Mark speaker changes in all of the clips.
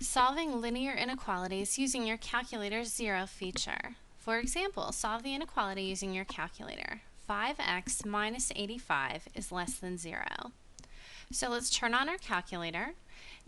Speaker 1: Solving linear inequalities using your calculator's zero feature. For example, solve the inequality using your calculator. 5x minus 85 is less than 0. So let's turn on our calculator,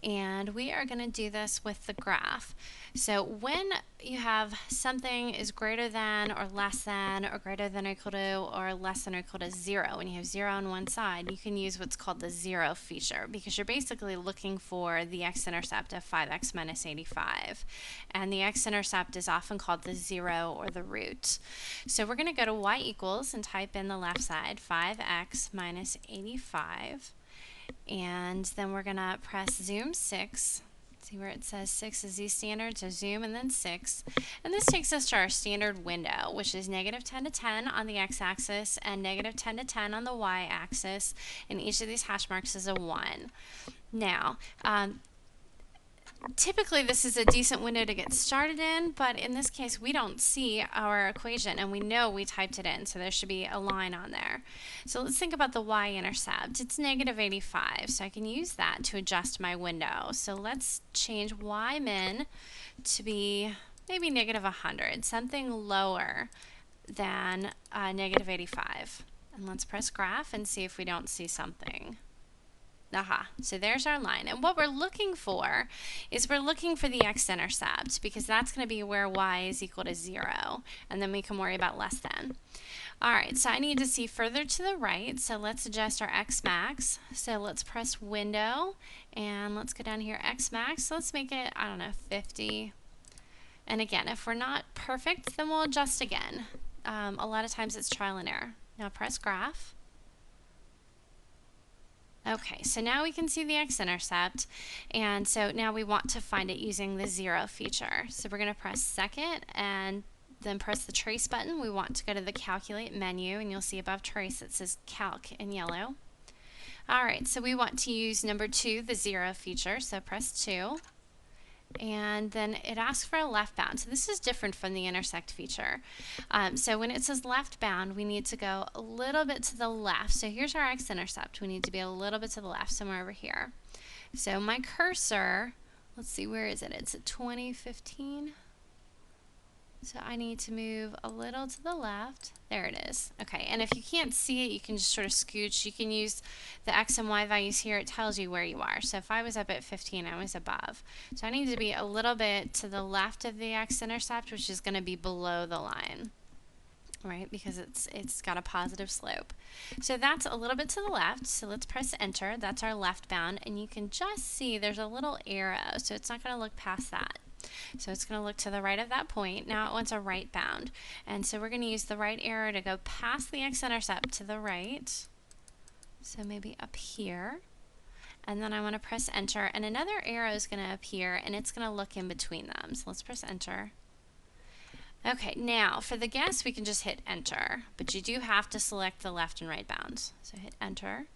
Speaker 1: and we are going to do this with the graph. So when you have something is greater than or less than or greater than or equal to or less than or equal to 0, when you have 0 on one side, you can use what's called the zero feature, because you're basically looking for the x-intercept of 5x minus 85. And the x-intercept is often called the 0 or the root. So we're going to go to y equals and type in the left side, 5x minus 85. And then we're going to press zoom 6. See where it says 6 is the standard, so zoom and then 6. And this takes us to our standard window, which is negative 10 to 10 on the x-axis and negative 10 to 10 on the y-axis. And each of these hash marks is a 1. Now, typically this is a decent window to get started in, but in this case we don't see our equation and we know we typed it in, so there should be a line on there. So let's think about the y-intercept. It's negative 85, so I can use that to adjust my window. So let's change y-min to be maybe negative 100, something lower than negative 85. And let's press graph and see if we don't see something. Aha, so there's our line. And what we're looking for is we're looking for the x-intercept, because that's going to be where y is equal to 0. And then we can worry about less than. Alright, so I need to see further to the right, so let's adjust our x max. So let's press window, and let's go down here, x max. So let's make it, I don't know, 50. And again, if we're not perfect, then we'll adjust again. A lot of times it's trial and error. Now press graph. Okay, so now we can see the x-intercept, and so now we want to find it using the zero feature. So we're going to press second and then press the trace button. We want to go to the calculate menu, and you'll see above trace it says calc in yellow. Alright, so we want to use number 2, the zero feature, so press 2. And then it asks for a left bound. So this is different from the intersect feature. So when it says left bound, we need to go a little bit to the left. So here's our x-intercept. We need to be a little bit to the left, somewhere over here. So my cursor, let's see, where is it? It's at 2015. So I need to move a little to the left. There it is. Okay, and if you can't see it, you can just sort of scooch. You can use the x and y values here. It tells you where you are. So if I was up at 15, I was above. So I need to be a little bit to the left of the x-intercept, which is going to be below the line, right? Because it's got a positive slope. So that's a little bit to the left. So let's press enter. That's our left bound, and you can just see there's a little arrow, so it's not going to look past that. So it's going to look to the right of that point. Now it wants a right bound. And so we're going to use the right arrow to go past the x-intercept to the right. So maybe up here. And then I want to press enter. And another arrow is going to appear, and it's going to look in between them. So let's press enter. Okay, now for the guess, we can just hit enter. But you do have to select the left and right bounds. So hit enter.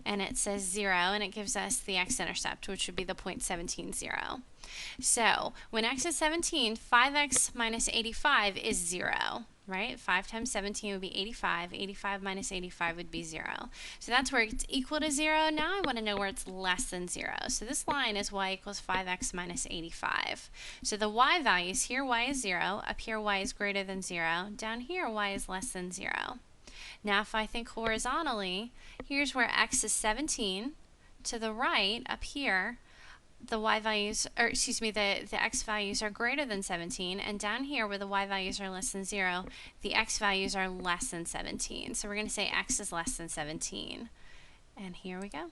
Speaker 1: And it says 0, and it gives us the x-intercept, which would be the 0.170. So when x is 17, 5x minus 85 is 0, right? 5 times 17 would be 85. 85 minus 85 would be 0. So that's where it's equal to 0. Now I want to know where it's less than 0. So this line is y equals 5x minus 85. So the y values here, y is 0. Up here, y is greater than 0. Down here, y is less than 0. Now if I think horizontally, here's where x is 17. To the right, up here, the y values, or excuse me, the x values are greater than 17, and down here where the y values are less than 0, the x values are less than 17. So we're going to say x is less than 17. And here we go.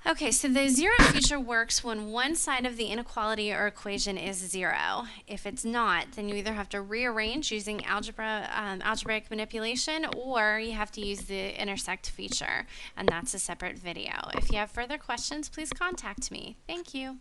Speaker 1: Okay, so the zero feature works when one side of the inequality or equation is 0. If it's not, then you either have to rearrange using algebraic manipulation, or you have to use the intersect feature, and that's a separate video. If you have further questions, please contact me. Thank you.